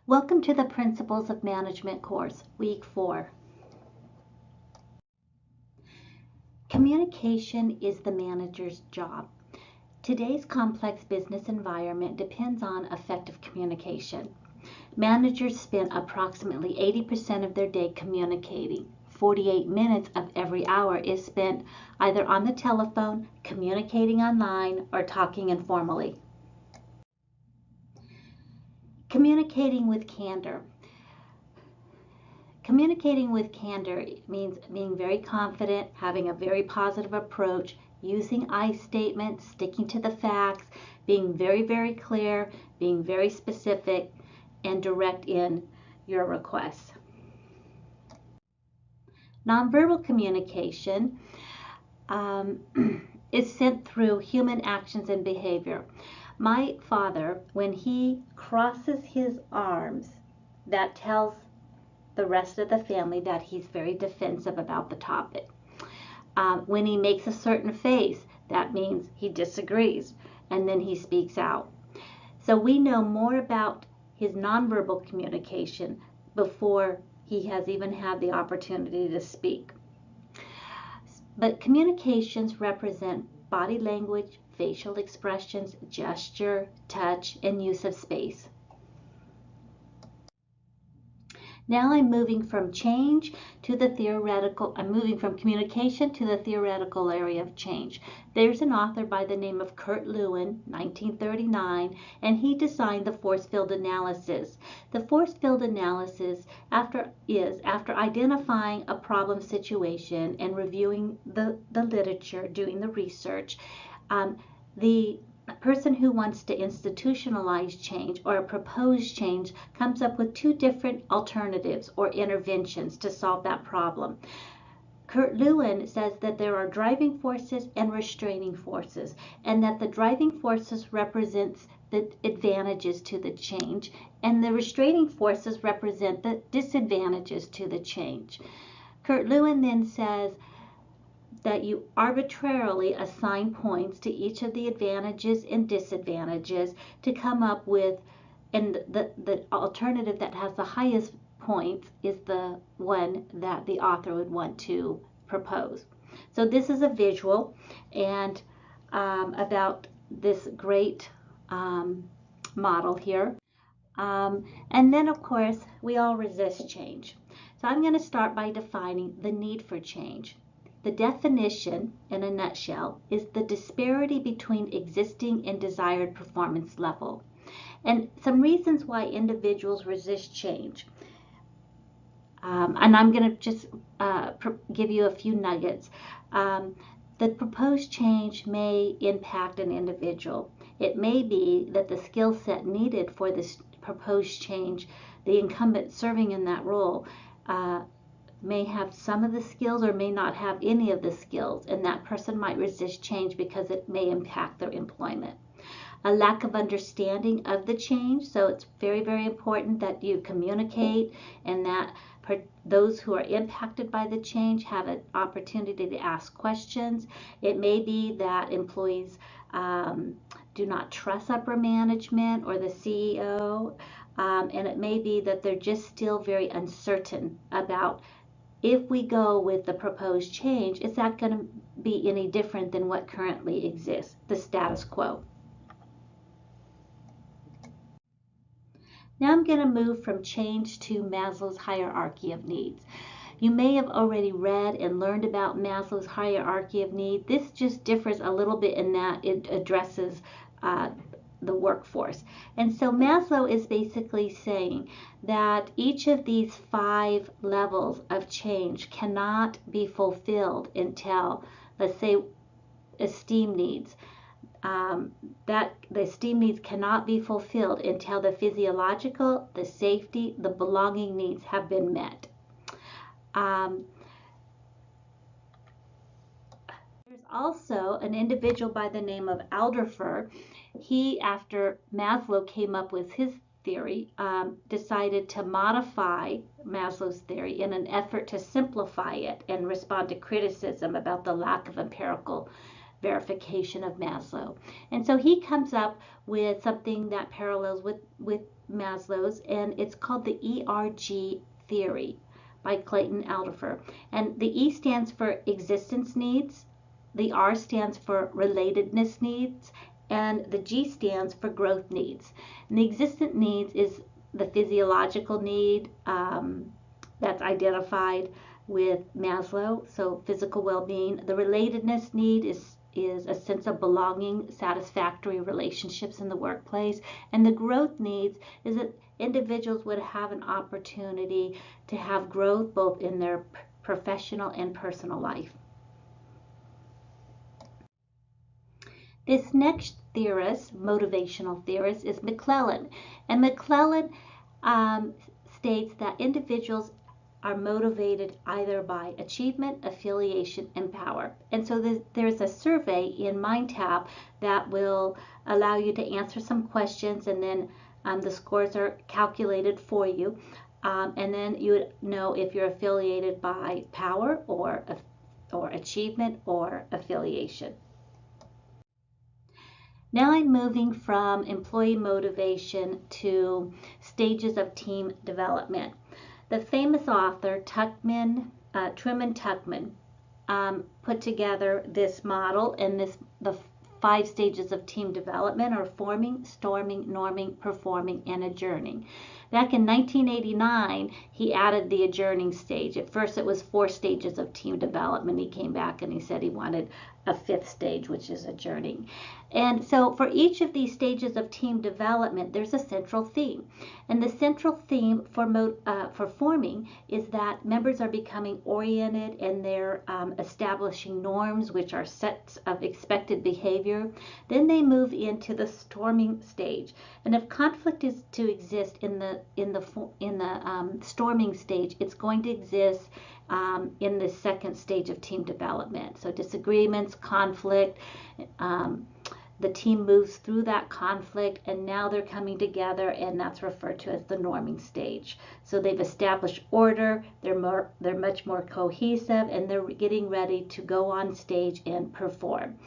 Welcome to the Principles of Management course, week 4. Communication is the manager's job. Today's complex business environment depends on effective communication. Managers spend approximately 80% of their day communicating. 48 minutes of every hour is spent either on the telephone, communicating online, or talking informally. Communicating with candor. Communicating with candor means being very confident, having a very positive approach, using I statements, sticking to the facts, being very, very clear, being very specific, and direct in your requests. Nonverbal communication is sent through human actions and behavior. My father, when he crosses his arms, that tells the rest of the family that he's very defensive about the topic. When he makes a certain face, that means he disagrees, and then he speaks out. So we know more about his nonverbal communication before he has even had the opportunity to speak. But communications represent body language, facial expressions, gesture, touch, and use of space. Now I'm moving from change to the theoretical, I'm moving from communication to the theoretical area of change. There's an author by the name of Kurt Lewin, 1939, and he designed the force field analysis. The force field analysis after identifying a problem situation and reviewing the literature, doing the research, the person who wants to institutionalize change or propose change comes up with two different alternatives or interventions to solve that problem. Kurt Lewin says that there are driving forces and restraining forces, and that the driving forces represents the advantages to the change, and the restraining forces represent the disadvantages to the change. Kurt Lewin then says that you arbitrarily assign points to each of the advantages and disadvantages to come up with, and the alternative that has the highest points is the one that the author would want to propose. So this is a visual and about this great model here. And then of course we all resist change. So I'm going to start by defining the need for change. The definition, in a nutshell, is the disparity between existing and desired performance level. And some reasons why individuals resist change. And I'm going to just give you a few nuggets. The proposed change may impact an individual. It may be that the skill set needed for this proposed change, the incumbent serving in that role, may have some of the skills or may not have any of the skills, and that person might resist change because it may impact their employment. A lack of understanding of the change, so it's very, very important that you communicate and that those who are impacted by the change have an opportunity to ask questions. It may be that employees do not trust upper management or the CEO, and it may be that they're just still very uncertain about, if we go with the proposed change, is that going to be any different than what currently exists, the status quo? Now I'm going to move from change to Maslow's hierarchy of needs. You may have already read and learned about Maslow's hierarchy of needs. This just differs a little bit in that it addresses the workforce. And so Maslow is basically saying that each of these 5 levels of change cannot be fulfilled until, let's say, esteem needs. That the esteem needs cannot be fulfilled until the physiological, the safety, the belonging needs have been met. There's also an individual by the name of Alderfer. He, after Maslow came up with his theory, decided to modify Maslow's theory in an effort to simplify it and respond to criticism about the lack of empirical verification of Maslow. And so he comes up with something that parallels with Maslow's, and it's called the ERG theory by Clayton Alderfer. And the E stands for existence needs, the R stands for relatedness needs, and the G stands for growth needs. And the existent needs is the physiological need that's identified with Maslow, so physical well-being. The relatedness need is a sense of belonging, satisfactory relationships in the workplace. And the growth needs is that individuals would have an opportunity to have growth both in their professional and personal life. This next theorist, motivational theorist, is McClellan. And McClellan states that individuals are motivated either by achievement, affiliation, and power. And so there's a survey in MindTap that will allow you to answer some questions, and then the scores are calculated for you. And then you would know if you're affiliated by power or achievement or affiliation. Now I'm moving from employee motivation to stages of team development. The famous author Truman Tuckman put together this model, and the 5 stages of team development are forming, storming, norming, performing, and adjourning. Back in 1989, he added the adjourning stage. At first it was 4 stages of team development. He came back and he said he wanted a 5th stage, which is adjourning. And so for each of these stages of team development, there's a central theme. And the central theme for forming is that members are becoming oriented, and they're establishing norms, which are sets of expected behavior. Then they move into the storming stage. And if conflict is to exist in the storming stage, it's going to exist in the 2nd stage of team development. So disagreements, conflict, the team moves through that conflict, and now they're coming together, and that's referred to as the norming stage. So they've established order, they're much more cohesive, and they're getting ready to go on stage and perform.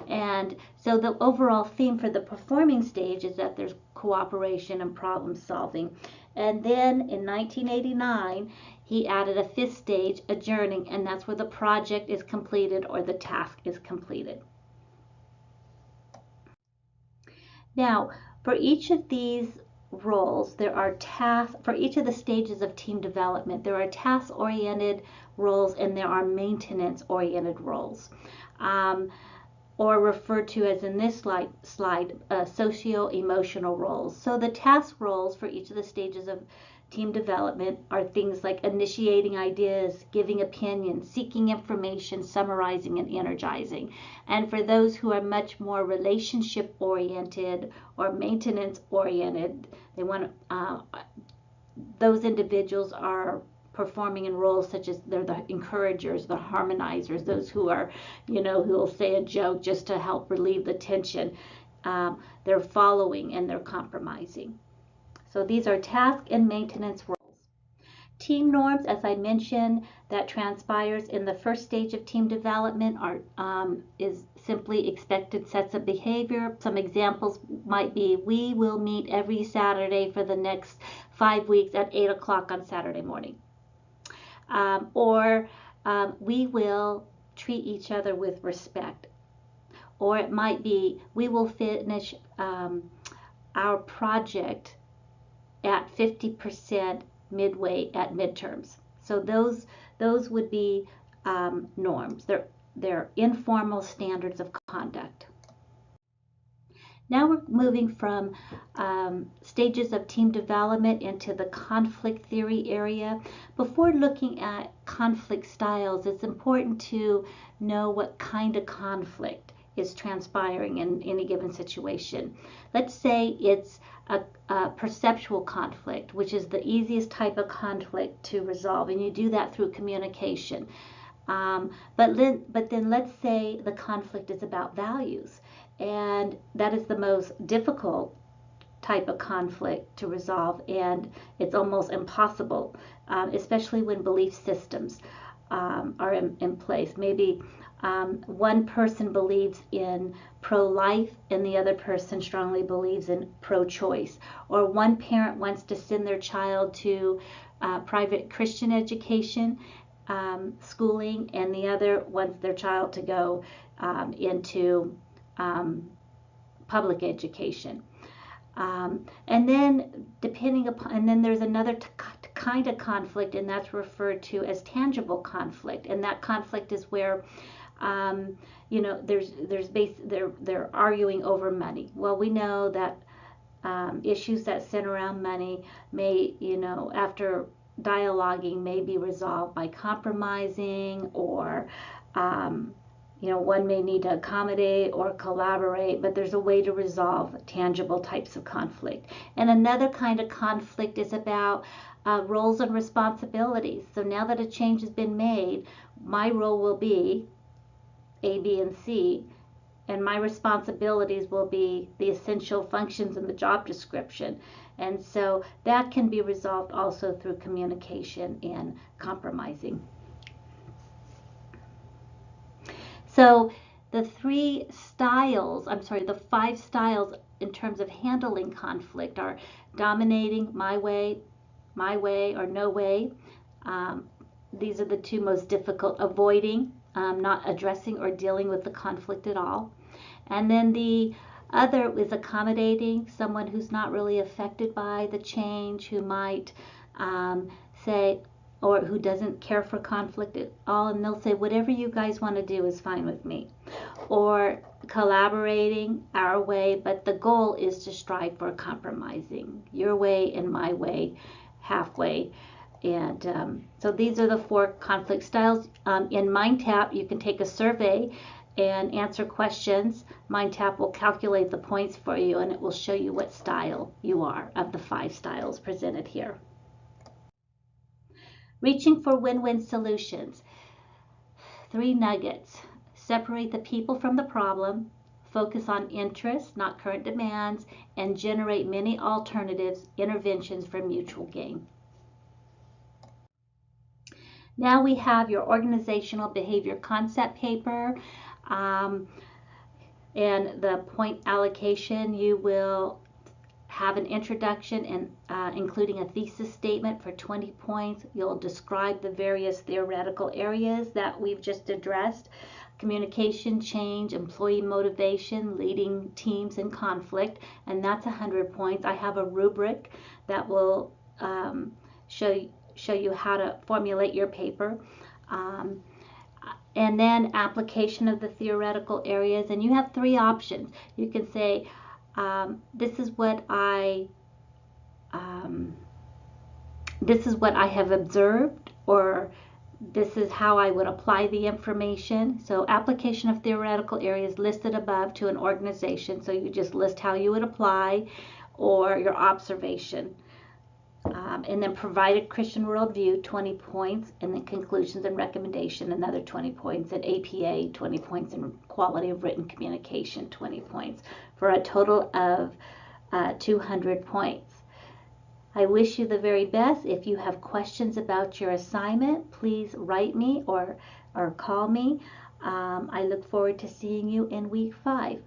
And so the overall theme for the performing stage is that there's cooperation and problem solving. And then in 1989, he added a 5th stage, adjourning, and that's where the project is completed or the task is completed. Now, for each of these roles, there are tasks. For each of the stages of team development, there are task-oriented roles and there are maintenance-oriented roles, or referred to as in this slide, socio-emotional roles. So the task roles for each of the stages of team development are things like initiating ideas, giving opinions, seeking information, summarizing, and energizing. And for those who are much more relationship oriented or maintenance oriented, they want those individuals are performing in roles such as they're the encouragers, the harmonizers, those who are, who will say a joke just to help relieve the tension. They're following and they're compromising. So these are task and maintenance roles. Team norms, as I mentioned, that transpires in the 1st stage of team development is simply expected sets of behavior. Some examples might be, we will meet every Saturday for the next 5 weeks at 8 o'clock on Saturday morning. Or we will treat each other with respect. Or it might be, we will finish our project at 50% midway at midterms. So those would be norms. They're informal standards of conduct. Now we're moving from stages of team development into the conflict theory area. Before looking at conflict styles, it's important to know what kind of conflict is transpiring in any given situation. Let's say it's a perceptual conflict, which is the easiest type of conflict to resolve, and you do that through communication. But then let's say the conflict is about values, and that is the most difficult type of conflict to resolve, and it's almost impossible, especially when belief systems are in place. Maybe one person believes in pro-life and the other person strongly believes in pro-choice. Or one parent wants to send their child to private Christian education schooling, and the other wants their child to go into public education. And then depending upon, and then there's another kind of conflict, and that's referred to as tangible conflict. And that conflict is where they're arguing over money. Well, we know that issues that center around money may, after dialoguing, may be resolved by compromising, or one may need to accommodate or collaborate, but there's a way to resolve tangible types of conflict. And another kind of conflict is about roles and responsibilities. So now that a change has been made, my role will be A, B, and C, and my responsibilities will be the essential functions in the job description. And so that can be resolved also through communication and compromising. So the the 5 styles in terms of handling conflict are dominating, my way, or no way. These are the 2 most difficult. Avoiding, not addressing or dealing with the conflict at all. And then the other is accommodating, someone who's not really affected by the change, who might say, or who doesn't care for conflict at all, and they'll say, whatever you guys want to do is fine with me. Or collaborating, our way, but the goal is to strive for compromising, your way and my way, halfway. And so these are the 4 conflict styles. In MindTap, you can take a survey and answer questions. MindTap will calculate the points for you, and it will show you what style you are of the 5 styles presented here. Reaching for win-win solutions. 3 nuggets. Separate the people from the problem, focus on interests, not current demands, and generate many alternatives, interventions for mutual gain. Now we have your organizational behavior concept paper, and the point allocation. You will have an introduction and including a thesis statement for 20 points. You'll describe the various theoretical areas that we've just addressed: communication, change, employee motivation, leading teams in conflict, and that's 100 points. I have a rubric that will show you how to formulate your paper. And then application of the theoretical areas, and you have 3 options. You can say, this is what I have observed, or this is how I would apply the information. So application of theoretical areas listed above to an organization. So you just list how you would apply, or your observation. And then provided Christian worldview, 20 points, and then conclusions and recommendation, another 20 points, and APA, 20 points, and quality of written communication, 20 points, for a total of 200 points. I wish you the very best. If you have questions about your assignment, please write me or call me. I look forward to seeing you in week 5.